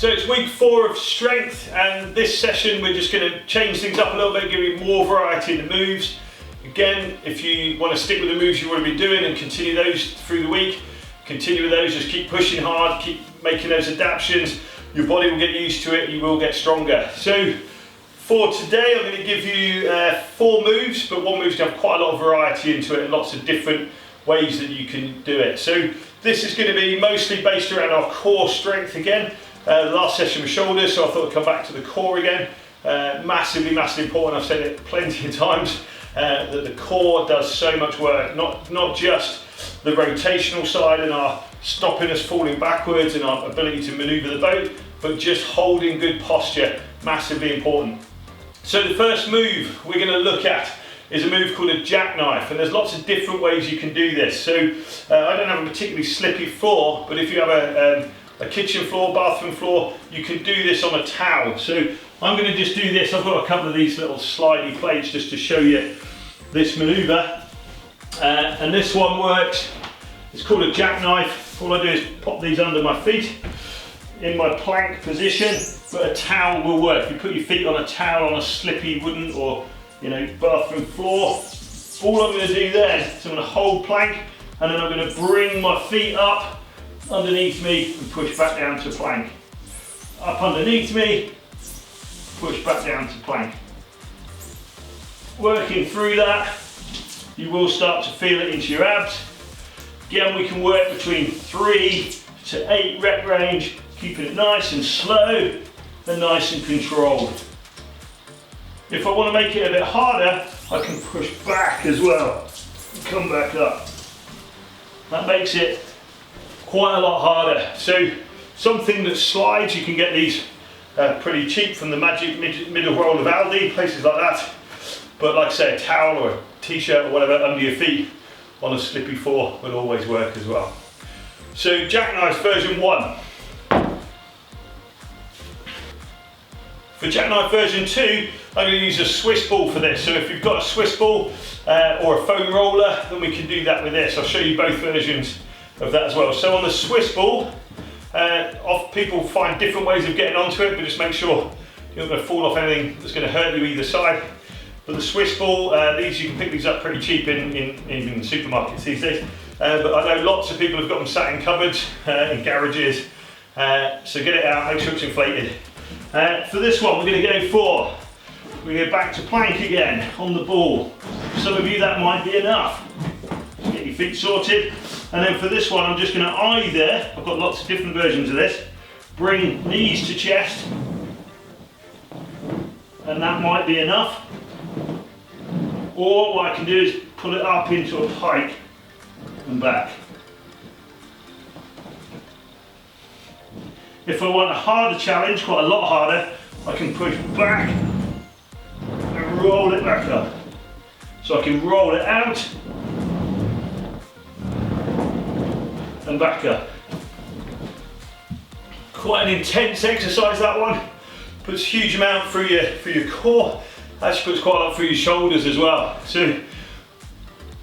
So it's week 4 of strength, and this session we're just going to change things up a little bit, give you more variety in the moves. Again, if you want to stick with the moves you've already been doing and continue those through the week, continue with those, just keep pushing hard, keep making those adaptations. Your body will get used to it, you will get stronger. So for today I'm going to give you 4 moves, but one move's going to have quite a lot of variety into it and lots of different ways that you can do it. So this is going to be mostly based around our core strength again. The last session was shoulders, so I thought I'd come back to the core again. Massively important. I've said it plenty of times that the core does so much work. Not just the rotational side and our stopping us falling backwards and our ability to maneuver the boat, but just holding good posture. Massively important. So the first move we're going to look at is a move called a jackknife, and there's lots of different ways you can do this. So I don't have a particularly slippy floor, but if you have a kitchen floor, bathroom floor, you can do this on a towel. So I'm going to just do this. I've got a couple of these little slidey plates just to show you this manoeuvre, and this one works. It's called a jackknife. All I do is pop these under my feet in my plank position, but a towel will work. You put your feet on a towel on a slippy wooden or bathroom floor. All I'm going to do then is I'm going to hold plank, and then I'm going to bring my feet up underneath me and push back down to plank. Up underneath me, push back down to plank. Working through that, you will start to feel it into your abs. Again, we can work between 3 to 8 rep range, keeping it nice and slow and nice and controlled. If I want to make it a bit harder, I can push back as well and come back up. That makes it quite a lot harder. So something that slides, you can get these pretty cheap from the Magic Middle Roll of Aldi, places like that. But like I say, a towel or a t-shirt or whatever under your feet on a slippy floor will always work as well. So jackknife version 1. For jackknife version 2, I'm going to use a Swiss ball for this. So if you've got a Swiss ball or a foam roller, then we can do that with this. I'll show you both versions of that as well. So on the Swiss ball, people find different ways of getting onto it, but just make sure you're not going to fall off anything that's going to hurt you either side. But the Swiss ball, you can pick these up pretty cheap in supermarkets these days. But I know lots of people have got them sat in cupboards, in garages. So get it out, make sure it's inflated. For this one, we're going to go back to plank again on the ball. For some of you that might be enough. Just get your feet sorted. And then for this one, I'm just going to either, I've got lots of different versions of this, bring knees to chest, and that might be enough. Or what I can do is pull it up into a pike and back. If I want a harder challenge, quite a lot harder, I can push back and roll it back up. So I can roll it out and back up. Quite an intense exercise, that one. Puts a huge amount through your core. Actually puts quite a lot through your shoulders as well. So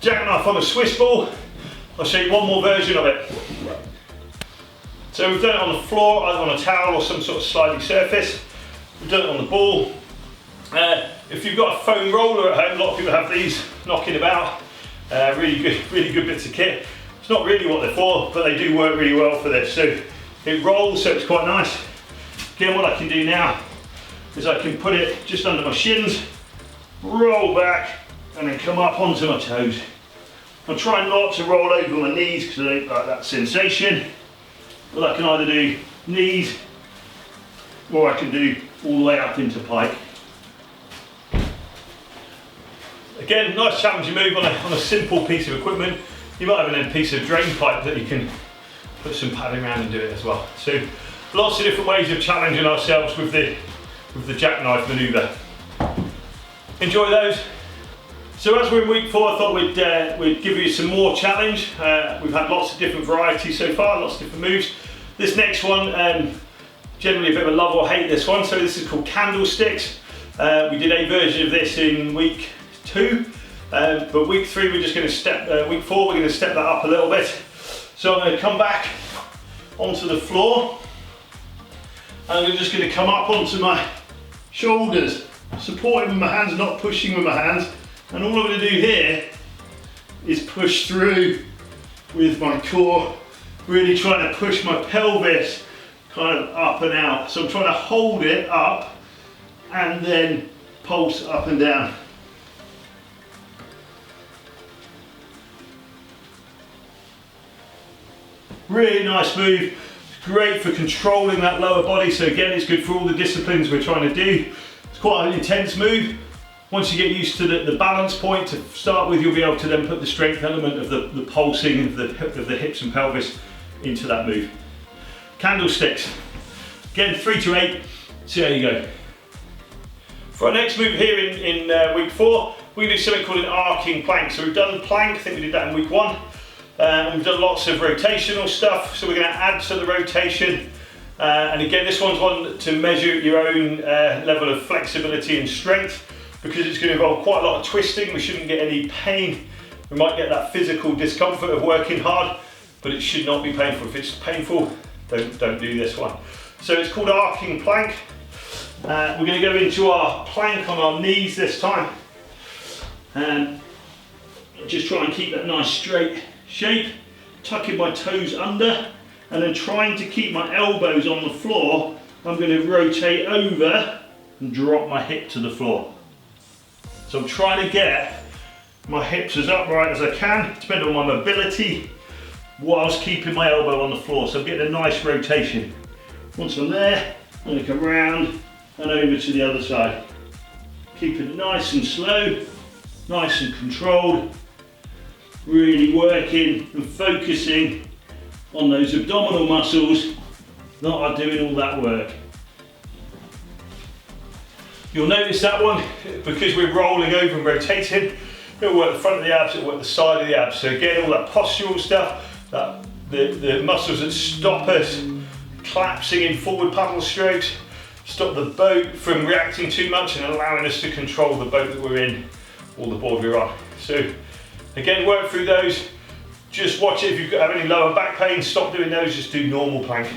jackknife on a Swiss ball. I'll show you one more version of it. So we've done it on the floor, either on a towel or some sort of sliding surface. We've done it on the ball. If you've got a foam roller at home, a lot of people have these knocking about. Really good bits of kit. It's not really what they're for, but they do work really well for this. So it rolls, so it's quite nice. Again, what I can do now is I can put it just under my shins, roll back, and then come up onto my toes. I'm trying not to roll over my knees because I don't like that sensation. But I can either do knees, or I can do all the way up into pike. Again, nice challenging move on a simple piece of equipment. You might have a piece of drain pipe that you can put some padding around and do it as well. So lots of different ways of challenging ourselves with the jackknife manoeuvre. Enjoy those. So as we're in week 4, I thought we'd give you some more challenge. We've had lots of different varieties so far, lots of different moves. This next one, generally a bit of a love or hate this one. So this is called Candlesticks. We did a version of this in week 2, but week 3 we're just going to week 4 we're going to step that up a little bit. So I'm going to come back onto the floor, And I'm just going to come up onto my shoulders, supporting with my hands, not pushing with my hands. And all I'm going to do here is push through with my core, really trying to push my pelvis kind of up and out. So I'm trying to hold it up and then pulse up and down. Really nice move. Great for controlling that lower body. So again, it's good for all the disciplines we're trying to do. It's quite an intense move. Once you get used to the balance point to start with, you'll be able to then put the strength element of the pulsing of the hips and pelvis into that move. Candlesticks. Again, 3 to 8. See how you go. For our next move here in week 4, we're going to do something called an arcing plank. So we've done plank, I think we did that in week 1. We've done lots of rotational stuff, so we're going to add to the rotation. And again, this one's one to measure your own level of flexibility and strength, because it's going to involve quite a lot of twisting. We shouldn't get any pain. We might get that physical discomfort of working hard, but it should not be painful. If it's painful, don't do this one. So it's called arcing plank. We're going to go into our plank on our knees this time, and just try and keep that nice straight shape, tucking my toes under, and then trying to keep my elbows on the floor. I'm going to rotate over and drop my hip to the floor. So I'm trying to get my hips as upright as I can, depending on my mobility, whilst keeping my elbow on the floor. So I'm getting a nice rotation. Once I'm there, I'm going to come round and over to the other side. Keeping it nice and slow, nice and controlled. Really working and focusing on those abdominal muscles, not doing all that work. You'll notice that one, because we're rolling over and rotating, it'll work the front of the abs, it'll work the side of the abs. So again, all that postural stuff, the muscles that stop us collapsing in forward paddle strokes, stop the boat from reacting too much and allowing us to control the boat that we're in or the board we're on. So again, work through those. Just watch it. If you have any lower back pain, stop doing those, just do normal plank.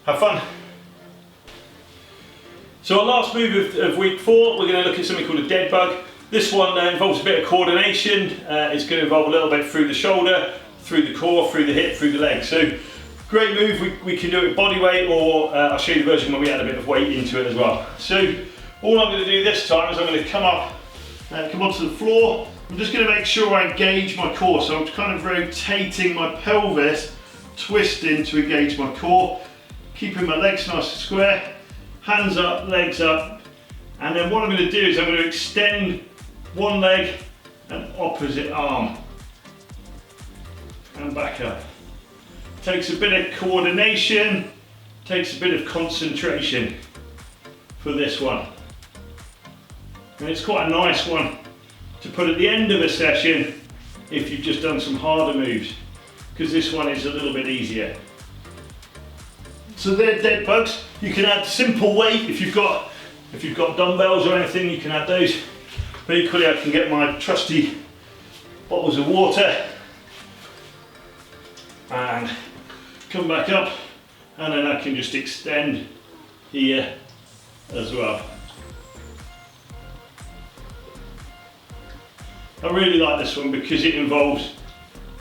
Have fun. So our last move of week 4, we're going to look at something called a dead bug. This one involves a bit of coordination. It's going to involve a little bit through the shoulder, through the core, through the hip, through the leg. So great move. We can do it with body weight, or I'll show you the version where we add a bit of weight into it as well. So all I'm going to do this time is I'm going to come onto the floor. I'm just going to make sure I engage my core. So I'm kind of rotating my pelvis, twisting to engage my core, keeping my legs nice and square, hands up, legs up. And then what I'm going to do is I'm going to extend one leg and opposite arm. And back up. Takes a bit of coordination, takes a bit of concentration for this one. And it's quite a nice one to put at the end of a session if you've just done some harder moves, because this one is a little bit easier. So they're dead bugs. You can add simple weight if you've got dumbbells or anything, you can add those. But equally I can get my trusty bottles of water and come back up, and then I can just extend here as well. I really like this one because it involves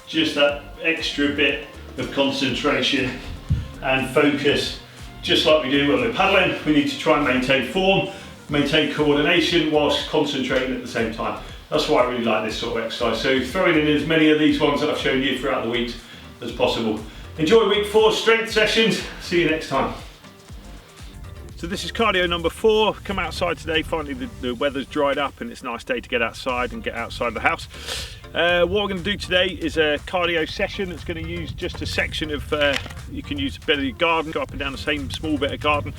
just that extra bit of concentration and focus. Just like we do when we're paddling, we need to try and maintain form, maintain coordination whilst concentrating at the same time. That's why I really like this sort of exercise. So throwing in as many of these ones that I've shown you throughout the week as possible. Enjoy week 4 strength sessions. See you next time. So this is cardio number 4. Come outside today. Finally the weather's dried up and it's a nice day to get outside and get outside the house. What we're going to do today is a cardio session that's going to use just a section of, you can use a bit of your garden, go up and down the same small bit of garden,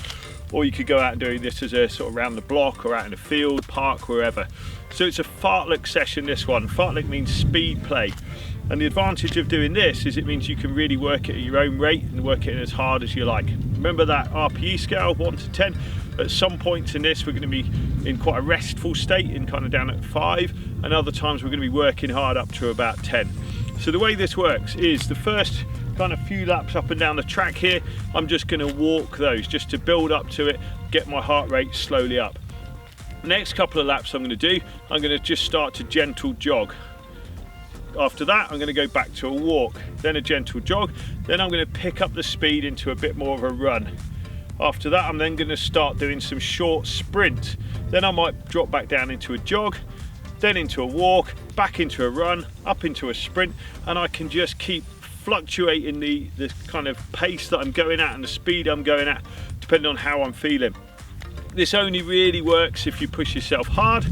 or you could go out and do this as a sort of around the block or out in the field, park, wherever. So it's a fartlek session, this one. Fartlek means speed play. And the advantage of doing this is it means you can really work it at your own rate and work it as hard as you like. Remember that RPE scale, 1 to 10. At some points in this we're going to be in quite a restful state and kind of down at 5, and other times we're going to be working hard up to about 10. So the way this works is the first kind of few laps up and down the track here. I'm just going to walk those just to build up to it, get my heart rate slowly up. Next couple of laps I'm going to do, I'm going to just start to gentle jog. After that, I'm going to go back to a walk, then a gentle jog, then I'm going to pick up the speed into a bit more of a run. After that, I'm then going to start doing some short sprints. Then I might drop back down into a jog, then into a walk, back into a run, up into a sprint, and I can just keep fluctuating the kind of pace that I'm going at and the speed I'm going at, depending on how I'm feeling. This only really works if you push yourself hard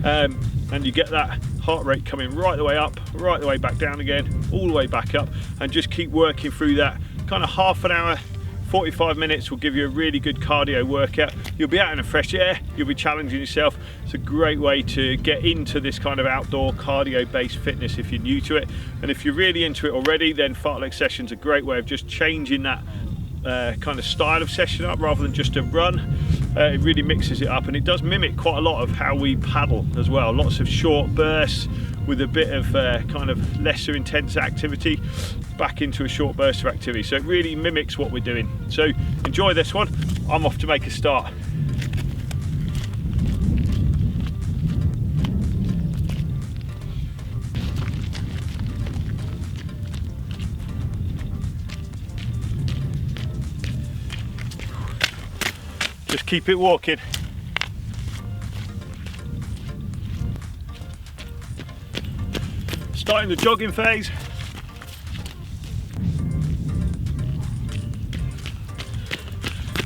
and you get that heart rate coming right the way up, right the way back down again, all the way back up, and just keep working through that. Kind of half an hour, 45 minutes will give you a really good cardio workout. You'll be out in the fresh air, you'll be challenging yourself. It's a great way to get into this kind of outdoor cardio based fitness if you're new to it. And if you're really into it already, then fartlek session's a great way of just changing that kind of style of session up rather than just a run. It really mixes it up, and it does mimic quite a lot of how we paddle as well. Lots of short bursts with a bit of kind of lesser intense activity back into a short burst of activity. So it really mimics what we're doing. So enjoy this one. I'm off to make a start. Just keep it walking. Starting the jogging phase.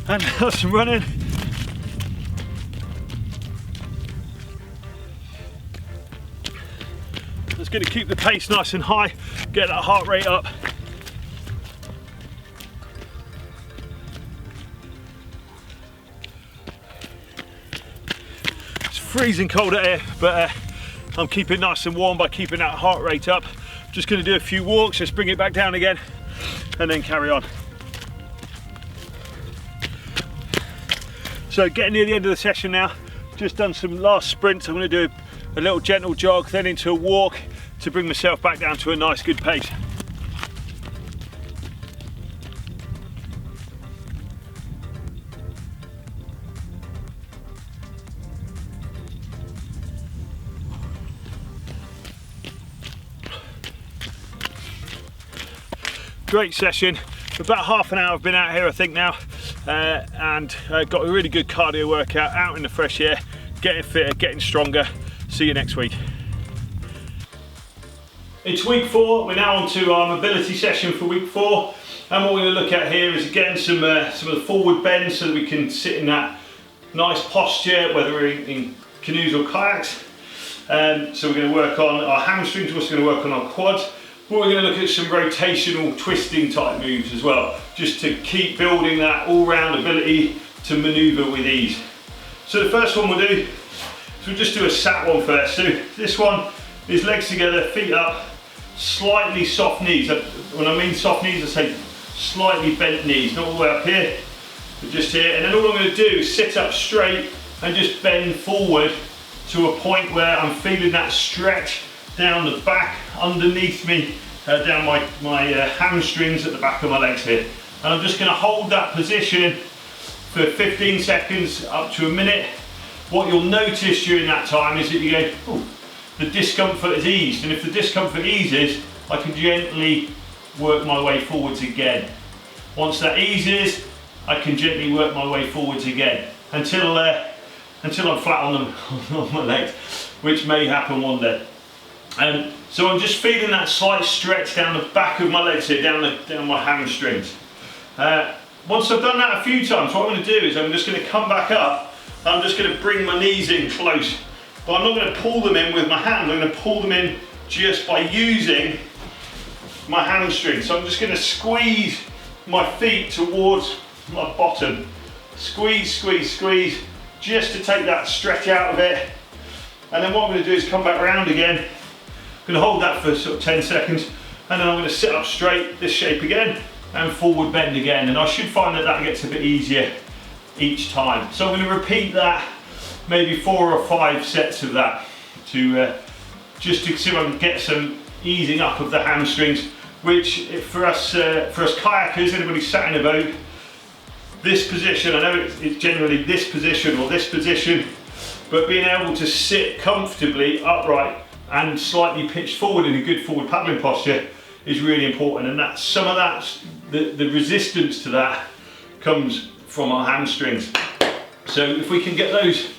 And now some running. Just going to keep the pace nice and high, get that heart rate up. Freezing cold out here, but I'm keeping nice and warm by keeping that heart rate up. Just going to do a few walks, just bring it back down again, and then carry on. So getting near the end of the session now, just done some last sprints. I'm going to do a little gentle jog, then into a walk to bring myself back down to a nice good pace. Great session. About half an hour I've been out here I think now, and got a really good cardio workout out in the fresh air, getting fitter, getting stronger. See you next week. It's week 4, we're now on to our mobility session for week 4, and what we're going to look at here is again some of the forward bends so that we can sit in that nice posture whether we're in canoes or kayaks. So we're going to work on our hamstrings, we're also going to work on our quads. But we're going to look at some rotational twisting type moves as well, just to keep building that all-round ability to manoeuvre with ease. So the first one we'll do is we'll just do a sat one first. So this one is legs together, feet up, slightly soft knees. When I mean soft knees, I say slightly bent knees, not all the way up here, but just here. And then all I'm going to do is sit up straight and just bend forward to a point where I'm feeling that stretch down the back, underneath me, down my hamstrings at the back of my legs here. And I'm just going to hold that position for 15 seconds up to a minute. What you'll notice during that time is that you go, oh, the discomfort has eased, and if the discomfort eases, I can gently work my way forwards again. Once that eases, I can gently work my way forwards again until I'm flat on my legs, which may happen one day. So I'm just feeling that slight stretch down the back of my legs here, down my hamstrings. Once I've done that a few times, what I'm going to do is I'm just going to come back up. I'm just going to bring my knees in close, but I'm not going to pull them in with my hand. I'm going to pull them in just by using my hamstrings. So I'm just going to squeeze my feet towards my bottom. Squeeze, squeeze, squeeze, just to take that stretch out of it. And then what I'm going to do is come back around again. I'm going to hold that for sort of 10 seconds, and then I'm going to sit up straight, this shape again, and forward bend again. And I should find that that gets a bit easier each time. So I'm going to repeat that, maybe 4 or 5 sets of that, to just to see if I can get some easing up of the hamstrings which for us kayakers, anybody sat in a boat, this position, I know it's generally this position or this position, but being able to sit comfortably upright and slightly pitched forward in a good forward paddling posture is really important, and that's some of that, the resistance to that comes from our hamstrings. So if we can get those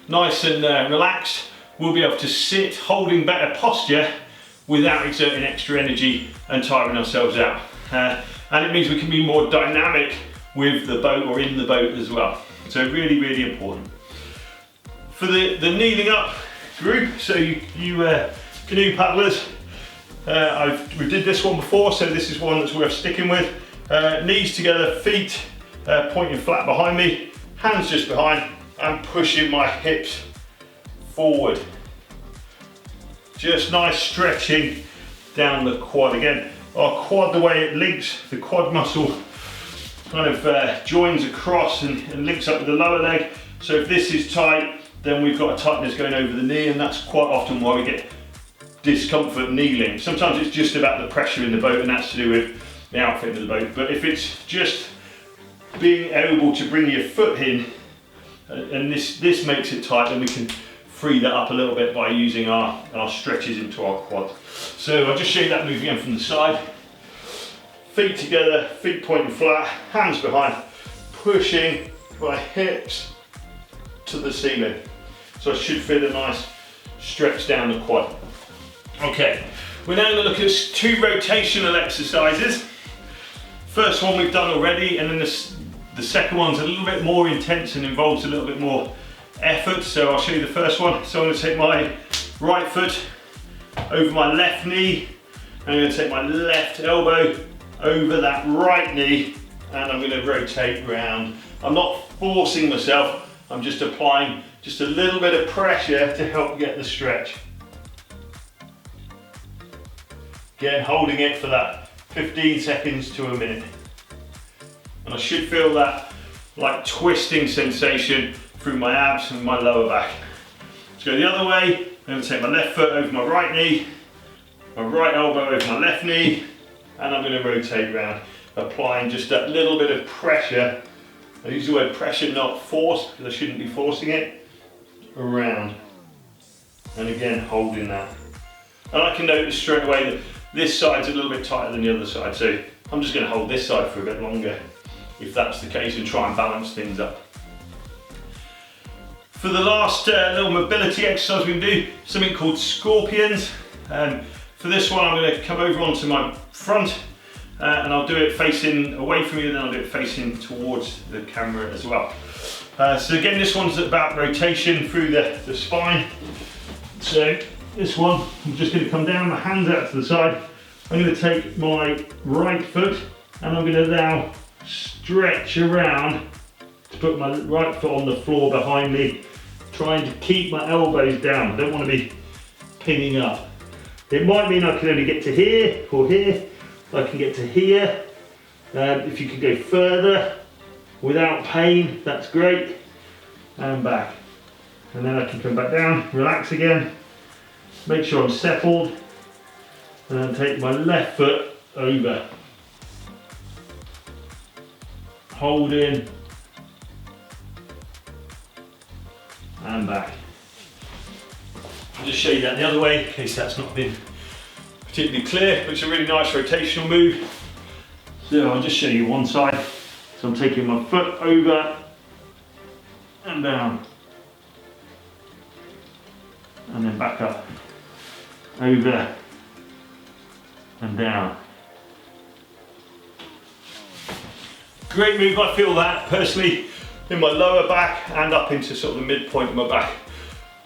nice and relaxed, we'll be able to sit holding better posture without exerting extra energy and tiring ourselves out. And it means we can be more dynamic with the boat or in the boat as well. So really, really important. For the kneeling up group, so you canoe paddlers, we did this one before, so this is one that's worth sticking with. Knees together, feet pointing flat behind me, hands just behind, and pushing my hips forward. Just nice stretching down the quad. Again, our quad, the way it links, the quad muscle kind of joins across and links up with the lower leg. So if this is tight, then we've got a tightness going over the knee, and that's quite often why we get discomfort kneeling. Sometimes it's just about the pressure in the boat, and that's to do with the outfit of the boat. But if it's just being able to bring your foot in, and this makes it tight, then we can free that up a little bit by using our stretches into our quad. So I'll just show you that move again from the side. Feet together, feet pointing flat, hands behind, pushing my hips to the ceiling. So I should feel a nice stretch down the quad. Okay, we're now going to look at 2 rotational exercises. First one we've done already, and then the second one's a little bit more intense and involves a little bit more effort. So I'll show you the first one. So I'm going to take my right foot over my left knee, and I'm going to take my left elbow over that right knee, and I'm going to rotate round. I'm not forcing myself, I'm just applying just a little bit of pressure to help get the stretch. Again, holding it for that 15 seconds to a minute. And I should feel that like twisting sensation through my abs and my lower back. Let's go the other way. I'm going to take my left foot over my right knee, my right elbow over my left knee, and I'm going to rotate around, applying just that little bit of pressure. I use the word pressure, not force, because I shouldn't be forcing it, around. And again, holding that. And I can notice straight away that this side's a little bit tighter than the other side, so I'm just going to hold this side for a bit longer, if that's the case, and try and balance things up. For the last little mobility exercise we can do, something called scorpions. For this one, I'm going to come over onto my front, and I'll do it facing away from you, and then I'll do it facing towards the camera as well. So again, this one's about rotation through the spine. So this one, I'm just going to come down, my hands out to the side. I'm going to take my right foot, and I'm going to now stretch around to put my right foot on the floor behind me, trying to keep my elbows down. I don't want to be pinging up. It might mean I can only get to here or here. I can get to here. If you can go further without pain, that's great. And back. And then I can come back down, relax again, make sure I'm settled, and then take my left foot over. Hold in, and back. I'll just show you that the other way in case that's not been particularly clear, but it's a really nice rotational move. So I'll just show you one side. So I'm taking my foot over and down, and then back up, over and down. Great move, I feel that personally in my lower back and up into sort of the midpoint of my back.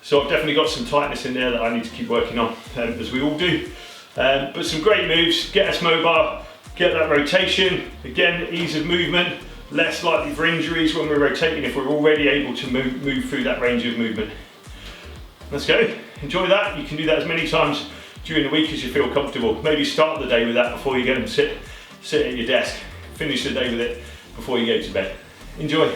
So I've definitely got some tightness in there that I need to keep working on, as we all do. But some great moves, get us mobile, get that rotation, again, ease of movement, less likely for injuries when we're rotating if we're already able to move through that range of movement. Let's go, enjoy that. You can do that as many times during the week as you feel comfortable. Maybe start the day with that before you go and sit at your desk. Finish the day with it before you go to bed. Enjoy.